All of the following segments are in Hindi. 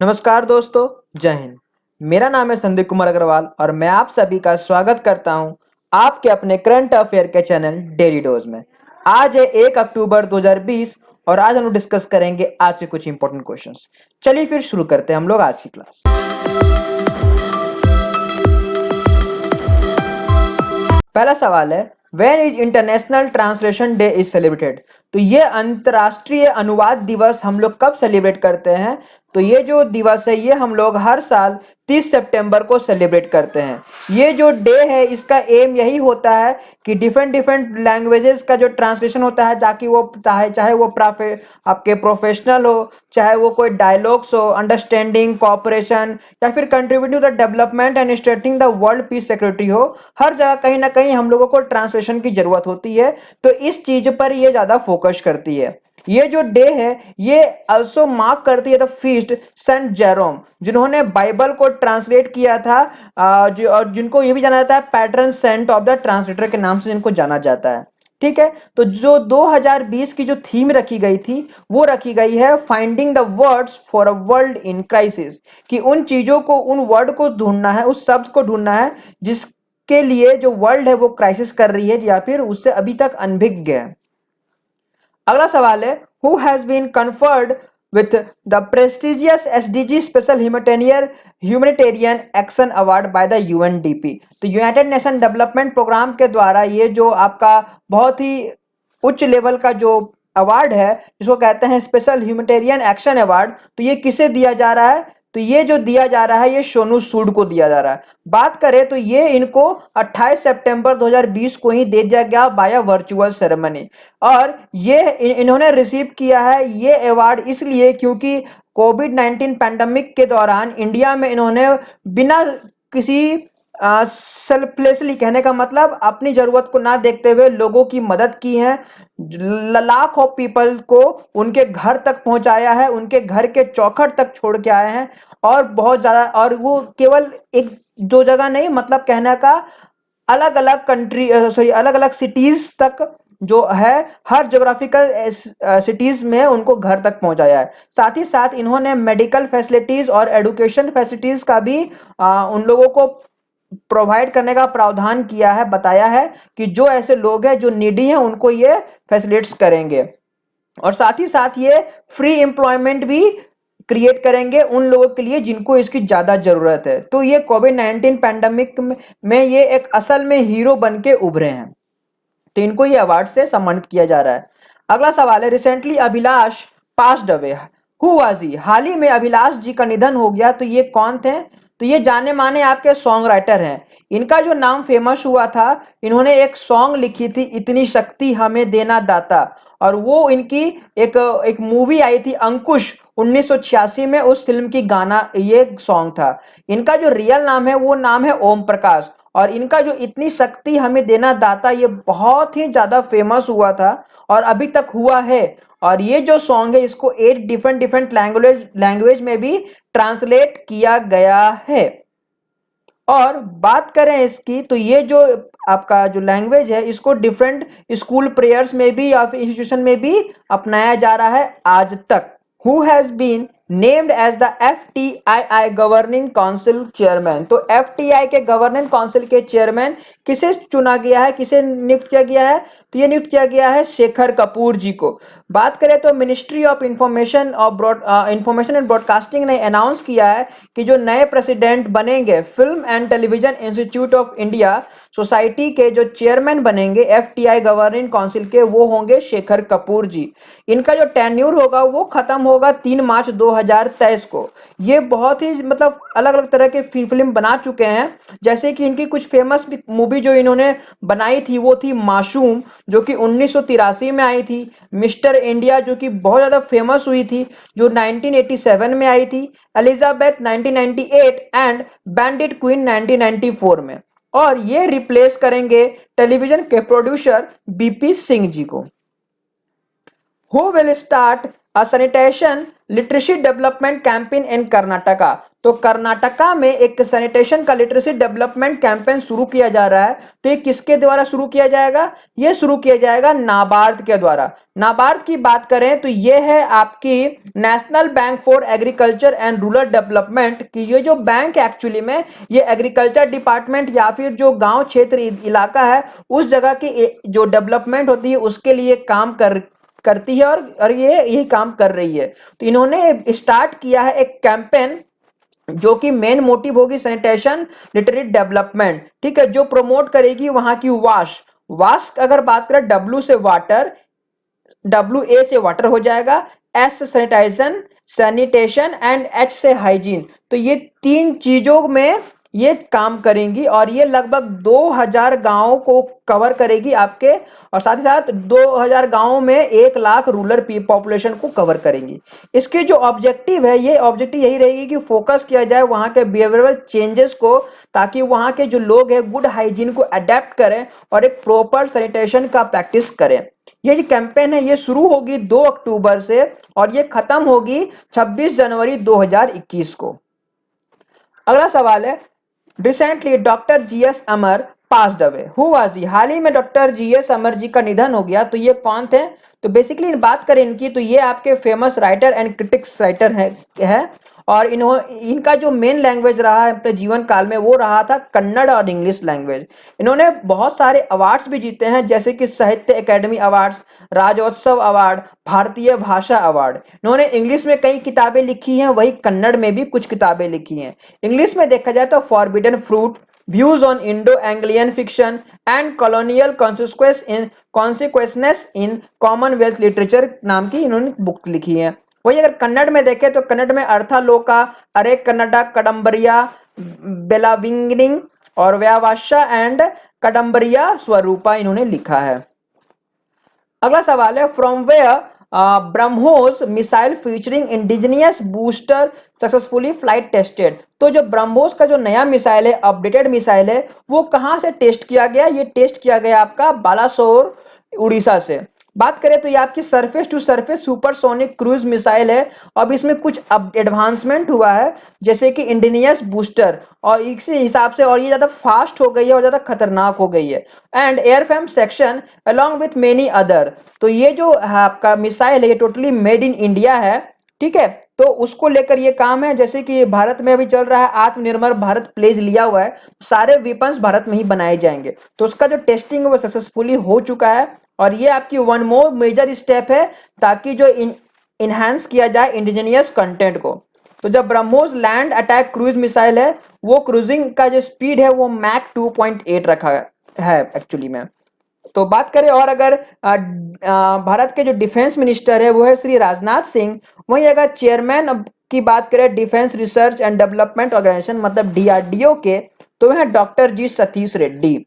नमस्कार दोस्तों, जय हिंद। मेरा नाम है संदीप कुमार अग्रवाल और मैं आप सभी का स्वागत करता हूं आपके अपने करंट अफेयर के चैनल डेली डोज में। आज है 1 अक्टूबर 2020 और आज हम लोग डिस्कस करेंगे आज के कुछ इंपॉर्टेंट क्वेश्चंस। चलिए फिर शुरू करते हैं हम लोग आज की क्लास। पहला सवाल है, when is international translation day is celebrated. तो ये अंतर्राष्ट्रीय अनुवाद दिवस हम लोग कब सेलिब्रेट करते हैं? तो ये जो दिवस है ये हम लोग हर साल 30 सितंबर को सेलिब्रेट करते हैं। ये जो डे है इसका एम यही होता है कि डिफरेंट लैंग्वेजेस का जो ट्रांसलेशन होता है, ताकि वो चाहे वो आपके प्रोफेशनल हो, चाहे वो कोई डायलॉग्स हो, अंडरस्टैंडिंग, कॉपरेशन या फिर contributing to the development and strengthening the world peace security हो, हर जगह कहीं ना कहीं हम लोगों को ट्रांसलेशन की जरूरत होती है। तो इस चीज पर ये ज्यादा फोकस करती है। ये जो डे है ये अल्सो मार्क करती है द फीस्ट सेंट जेरोम, जिन्होंने बाइबल को ट्रांसलेट किया था, और जिनको ये भी जाना जाता है patron saint of the translator के नाम से जिनको जाना जाता है। ठीक है, तो जो 2020 की जो थीम रखी गई थी वो रखी गई है finding the words for a world in crisis, कि उन चीजों को, उन वर्ड को ढूंढना है, उस शब्द को ढूंढना है जिसके लिए जो वर्ल्ड है वो क्राइसिस कर रही है या फिर उससे अभी तक अनभिज्ञ है। अगला सवाल है, who has been conferred with the prestigious SDG special humanitarian action award by the UNDP. तो यूनाइटेड नेशन डेवलपमेंट प्रोग्राम के द्वारा ये जो आपका बहुत ही उच्च लेवल का जो अवार्ड है जिसको कहते हैं स्पेशल ह्यूमैनिटेरियन एक्शन अवार्ड, तो ये किसे दिया जा रहा है? तो ये जो दिया जा रहा है ये सोनू सूद को दिया जा रहा है। बात करें तो ये इनको 28 सितंबर 2020 को ही दे दिया गया बाय वर्चुअल सेरेमनी, और ये इन्होंने रिसीव किया है ये अवार्ड इसलिए क्योंकि कोविड-19 पैंडेमिक के दौरान इंडिया में इन्होंने बिना किसी सेल्फलेसली, कहने का मतलब अपनी जरूरत को ना देखते हुए लोगों की मदद की है। लाख ऑफ पीपल को उनके घर तक पहुंचाया है, उनके घर के चौखट तक छोड़ के आए हैं, और बहुत ज्यादा, और वो केवल एक दो जगह नहीं, मतलब कहने का अलग अलग कंट्री, सॉरी, अलग अलग सिटीज तक जो है, हर ज्योग्राफिकल सिटीज में उनको घर तक पहुंचाया है। साथ ही साथ इन्होंने मेडिकल फैसिलिटीज और एजुकेशन फैसिलिटीज का भी उन लोगों को प्रोवाइड करने का प्रावधान किया है, बताया है कि जो ऐसे लोग हैं जो नीडी हैं उनको ये फैसिलिटेट्स करेंगे, और साथ ही साथ ये फ्री एम्प्लॉयमेंट भी क्रिएट करेंगे उन लोगों के लिए जिनको इसकी ज्यादा जरूरत है। तो ये कोविड-19 पैंडेमिक में ये एक असल में हीरो बन के उभरे हैं, तो इनको ये अवार्ड से सम्मानित किया जा रहा है। अगला सवाल है, recently Abhilash passed away, who was he. हाल ही में अभिलाष जी का निधन हो गया, तो ये कौन थे? तो ये जाने माने आपके सॉन्ग राइटर हैं। इनका जो नाम फेमस हुआ था, इन्होंने एक सॉन्ग लिखी थी, इतनी शक्ति हमें देना दाता, और वो इनकी एक मूवी आई थी अंकुश 1986 में, उस फिल्म की गाना ये सॉन्ग था। इनका जो रियल नाम है वो नाम है ओम प्रकाश, और इनका जो इतनी शक्ति हमें देना दाता ये बहुत ही ज्यादा फेमस हुआ था और अभी तक हुआ है। और ये जो सॉन्ग है इसको 8 डिफरेंट लैंग्वेज में भी ट्रांसलेट किया गया है। और बात करें इसकी, तो ये जो आपका जो लैंग्वेज है इसको डिफरेंट स्कूल प्रेयर्स में भी या फिर इंस्टीट्यूशन में भी अपनाया जा रहा है आज तक। Who has been named as the FTII governing council chairman. तो FTI के गवर्निंग काउंसिल के चेयरमैन किसे चुना गया है, किसे नियुक्त किया गया है? तो ये नियुक्त किया गया है शेखर कपूर जी को। बात करें तो ministry of information and broadcasting ने अनाउंस किया है कि जो नए प्रेसिडेंट बनेंगे film and television institute of India society के जो चेयरमैन बनेंगे FTI गवर्निंग काउंसिल के, वो होंगे शेखर कपूर जी। इनका जो टेन्यूर होगा वो खत्म होगा 3 मार्च 2023 को। ये बहुत ही मतलब अलग अलग तरह के फिल्म बना चुके हैं, जैसे कि इनकी कुछ फेमस मूवी जो इन्होंने बनाई थी वो थी मासूम, जो कि 1983 में आई थी। मिस्टर इंडिया जो कि बहुत ज्यादा फेमस हुई थी, जो 1987 में आई थी। एलिजाबेथ 1998 एंड बैंडिट क्वीन 1994 में। और ये रिप्लेस करेंगे टेलीविजन के प्रोड्यूसर BP सिंह जी को। Who will start a sanitation literacy development campaign in Karnataka. तो कर्नाटका में एक सैनिटेशन का लिटरेसी डेवलपमेंट कैंपेन शुरू किया जा रहा है। तो ये किसके द्वारा शुरू किया जाएगा? ये शुरू किया जाएगा नाबार्ड के द्वारा। नाबार्ड की बात करें तो ये है आपकी national bank for agriculture and rural development की। ये जो बैंक एक्चुअली में ये एग्रीकल्चर डिपार्टमेंट या फिर जो गांव क्षेत्र इलाका है उस जगह की जो डेवलपमेंट होती है उसके लिए काम करती है और ये यही काम कर रही है। तो इन्होंने स्टार्ट किया है एक कैंपेन जो कि मेन मोटिव होगी सैनिटेशन लिटरेसी डेवलपमेंट, ठीक है, जो प्रमोट करेगी वहां की वाश। वाश अगर बात करें, डब्ल्यू से वाटर, डब्ल्यू ए से वाटर हो जाएगा, एस से सैनिटाइजेशन सैनिटेशन एंड एच से हाइजीन। तो ये तीन चीजों में ये काम करेंगी और ये लगभग 2000 गांवों को कवर करेगी आपके, और साथ ही साथ 2000 गांवों में 1 लाख रूरल पॉपुलेशन को कवर करेंगी। इसके जो ऑब्जेक्टिव है, ये ऑब्जेक्टिव यही रहेगी कि फोकस किया जाए वहां के बिहेवियरल चेंजेस को, ताकि वहां के जो लोग हैं गुड हाइजीन को अडेप्ट करें और एक प्रॉपर सैनिटेशन का प्रैक्टिस करें। ये जो कैंपेन है ये शुरू होगी 2 अक्टूबर से और ये खत्म होगी 26 जनवरी 2021 को। अगला सवाल है, recently doctor GS Amar passed away, who was he? हाल ही में डॉक्टर जीएस अमर जी का निधन हो गया। तो ये कौन थे? तो बेसिकली बात करें इनकी तो ये आपके famous writer and critics writer है और इनका जो मेन लैंग्वेज रहा है अपने जीवन काल में वो रहा था कन्नड़ और इंग्लिश लैंग्वेज। इन्होंने बहुत सारे अवार्ड्स भी जीते हैं जैसे कि साहित्य अकेडमी अवार्ड्स, राज्योत्सव अवार्ड, भारतीय भाषा अवार्ड। इन्होंने इंग्लिश में कई किताबें लिखी हैं, वही कन्नड़ में भी कुछ किताबें लिखी हैं। इंग्लिश में देखा जाए तो forbidden fruit, views on Indo Anglian fiction and colonial consequences in Commonwealth literature नाम की इन्होंने बुक लिखी है। वही अगर कन्नड़ में देखें तो कन्नड़ में अर्थालोका, अरे कन्नडा, कडम्बरिया, बेलाविंगनिंग और व्यावाशा एंड कडम्बरिया स्वरूपा इन्होंने लिखा है। अगला सवाल है, from where BrahMos missile featuring indigenous booster successfully flight tested. तो जो ब्रह्मोस का जो नया मिसाइल है, अपडेटेड मिसाइल है, वो कहां से टेस्ट किया गया? ये टेस्ट किया गया आपका बालासोर उड़ीसा से। बात करें तो ये आपकी surface to surface supersonic cruise missile है। अब इसमें कुछ एडवांसमेंट हुआ है जैसे कि इंडिजिनियस बूस्टर, और इसी हिसाब से और ये ज्यादा फास्ट हो गई है और ज्यादा खतरनाक हो गई है। And airframe section along with many other. तो ये जो आपका मिसाइल है ये टोटली मेड इन इंडिया है, ठीक है। तो उसको लेकर ये काम है, जैसे कि भारत में अभी चल रहा है आत्मनिर्भर भारत प्लेज लिया हुआ है, सारे वेपन्स भारत में ही बनाए जाएंगे। तो उसका जो टेस्टिंग है वो सक्सेसफुली हो चुका है और ये आपकी वन मोर मेजर स्टेप है ताकि जो इनहांस किया जाए इंडिजिनियस कंटेंट को। तो जब BrahMos land attack cruise missile है वो क्रूजिंग का जो स्पीड है वो मैक 2.8 रखा है एक्चुअली में। तो बात करें और अगर भारत के जो डिफेंस मिनिस्टर है वो है श्री राजनाथ सिंह। वहीं अगर चेयरमैन की बात करें defence research and development organisation मतलब डीआरडीओ के, तो वह है डॉक्टर जी सतीश रेड्डी।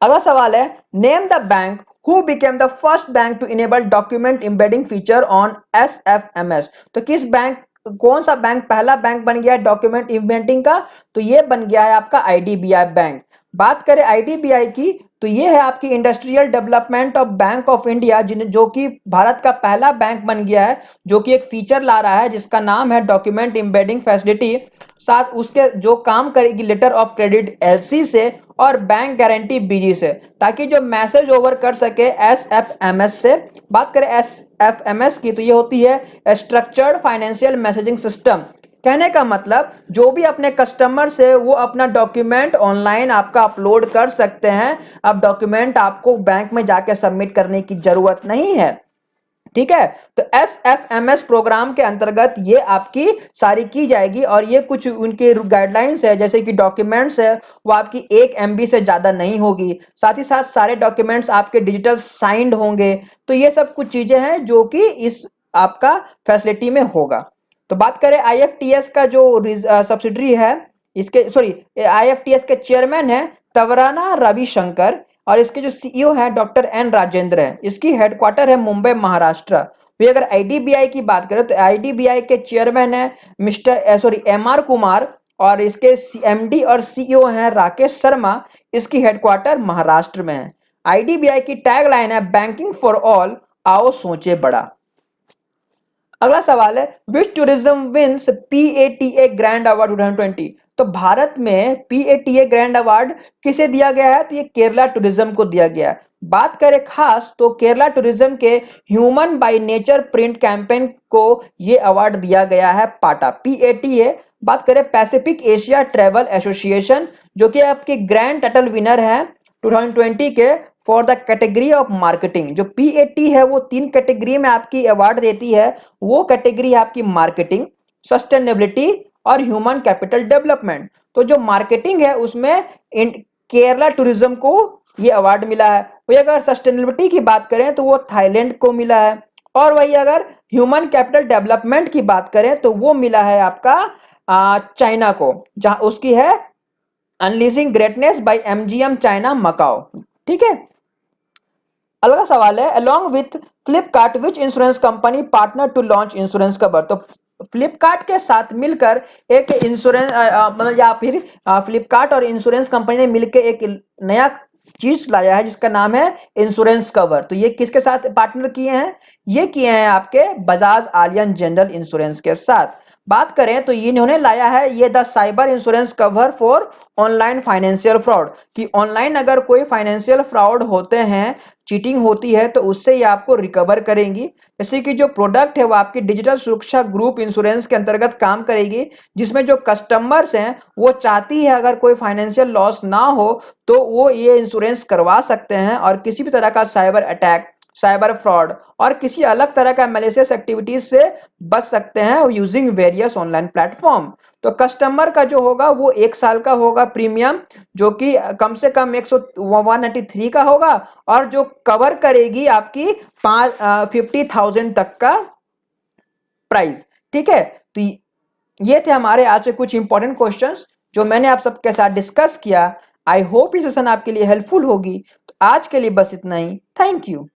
अगला सवाल है, name the bank who became the first bank to enable document embedding feature on SFMS. तो किस बैंक, कौन सा बैंक पहला बैंक बन गया है डॉक्यूमेंट इम्बेडिंग का? तो ये बन गया है आपका आईडीबीआई बैंक। बात करें आईडीबीआई की तो ये है आपकी industrial development of bank of India, जो कि भारत का पहला बैंक बन गया है जो कि एक फीचर ला रहा है जिसका नाम है डॉक्यूमेंट एम्बेडिंग फैसिलिटी। साथ उसके जो काम करेगी लेटर ऑफ क्रेडिट एलसी से और बैंक गारंटी बीजी से, ताकि जो मैसेज ओवर कर सके एसएफएमएस से। बात करें एसएफएमएस की तो ये होती है स्ट्रक्चर्ड फाइनेंशियल मैसेजिंग सिस्टम। कहने का मतलब जो भी अपने कस्टमर से वो अपना डॉक्यूमेंट ऑनलाइन आपका अपलोड कर सकते हैं। अब डॉक्यूमेंट आपको बैंक में जाके सबमिट करने की जरूरत नहीं है, ठीक है। तो एसएफएमएस प्रोग्राम के अंतर्गत ये आपकी सारी की जाएगी और ये कुछ उनके गाइडलाइंस है जैसे कि डॉक्यूमेंट्स है वो आपकी 1 MB से ज्यादा नहीं होगी, साथ ही साथ सारे डॉक्यूमेंट्स आपके डिजिटल साइंड होंगे। तो ये सब कुछ चीजें हैं जो कि इस आपका फैसिलिटी में होगा। तो बात करें आईएफटीएस का जो सब्सिडरी है, इसके सॉरी आईएफटीएस के चेयरमैन है तवराना रविशंकर और इसके जो सीईओ है डॉक्टर एन राजेंद्र है। इसकी हेडक्वार्टर है मुंबई महाराष्ट्र। फिर अगर आईडीबीआई की बात करें तो आईडीबीआई के चेयरमैन है मिस्टर एमआर कुमार और इसके एमडी और सीईओ हैं राकेश शर्मा। इसकी हेडक्वार्टर महाराष्ट्र में है। आईडीबीआई की टैगलाइन है बैंकिंग फॉर ऑल, आओ सोचे बड़ा। अगला सवाल है विच टूरिज्म विंस पीएटीए ग्रैंड अवार्ड 2020। तो भारत में पीएटीए ग्रैंड अवार्ड किसे दिया गया है? तो ये केरला टूरिज्म को दिया गया है। बात करें खास तो केरला टूरिज्म के human by nature print campaign को ये अवार्ड दिया गया है पाटा पीएटीए। बात करें पैसिफिक एशिया ट्रेवल एसोसिएशन जो कि आपके ग्रैंड टाइटल विनर है 2020 के for the category of marketing. जो पीएटी है वो 3 कैटेगरी में आपकी अवार्ड देती है। वो कैटेगरी है आपकी मार्केटिंग, सस्टेनेबिलिटी और ह्यूमन कैपिटल डेवलपमेंट। तो जो मार्केटिंग है उसमें केरला टूरिज्म को ये अवार्ड मिला है। वही अगर सस्टेनेबिलिटी की बात करें तो वो थाईलैंड को मिला है। और वही अगर ह्यूमन कैपिटल डेवलपमेंट की बात करें तो वो मिला है आपका चाइना को, जहां उसकी है unleashing greatness by MGM China Macao. ठीक है। अगला सवाल है along with Flipkart which insurance company partner to launch insurance cover. तो फ्लिपकार्ट के साथ मिलकर एक इंश्योरेंस मतलब या फिर फ्लिपकार्ट और इंश्योरेंस कंपनी ने मिलकर एक नया चीज लाया है जिसका नाम है इंश्योरेंस कवर। तो ये किसके साथ पार्टनर किए हैं? ये किए हैं आपके बजाज आलियन जनरल इंश्योरेंस के साथ। बात करें तो इन्होंने लाया है ये the cyber insurance cover for online financial fraud कि ऑनलाइन अगर कोई फाइनेंशियल फ्रॉड होते हैं, चीटिंग होती है तो उससे ये आपको रिकवर करेंगी। जैसे कि जो प्रोडक्ट है वो आपकी डिजिटल सुरक्षा ग्रुप इंश्योरेंस के अंतर्गत काम करेगी, जिसमें जो कस्टमर्स हैं वो चाहती है अगर कोई फाइनेंशियल लॉस ना हो तो वो ये इंश्योरेंस करवा सकते हैं और किसी भी तरह का साइबर अटैक, साइबर फ्रॉड और किसी अलग तरह का मैलिशियस एक्टिविटीज से बच सकते हैं यूजिंग वेरियस ऑनलाइन प्लेटफॉर्म। तो कस्टमर का जो होगा वो 1 साल का होगा प्रीमियम, जो कि कम से कम 193 का होगा और जो कवर करेगी आपकी 50,000 तक का प्राइस। ठीक है। तो ये थे हमारे आज के कुछ इंपॉर्टेंट क्वेश्चंस जो मैंने आप सबके साथ डिस्कस किया। आई होप ये सेशन आपके लिए हेल्पफुल होगी। तो आज के लिए बस इतना ही। Thank you.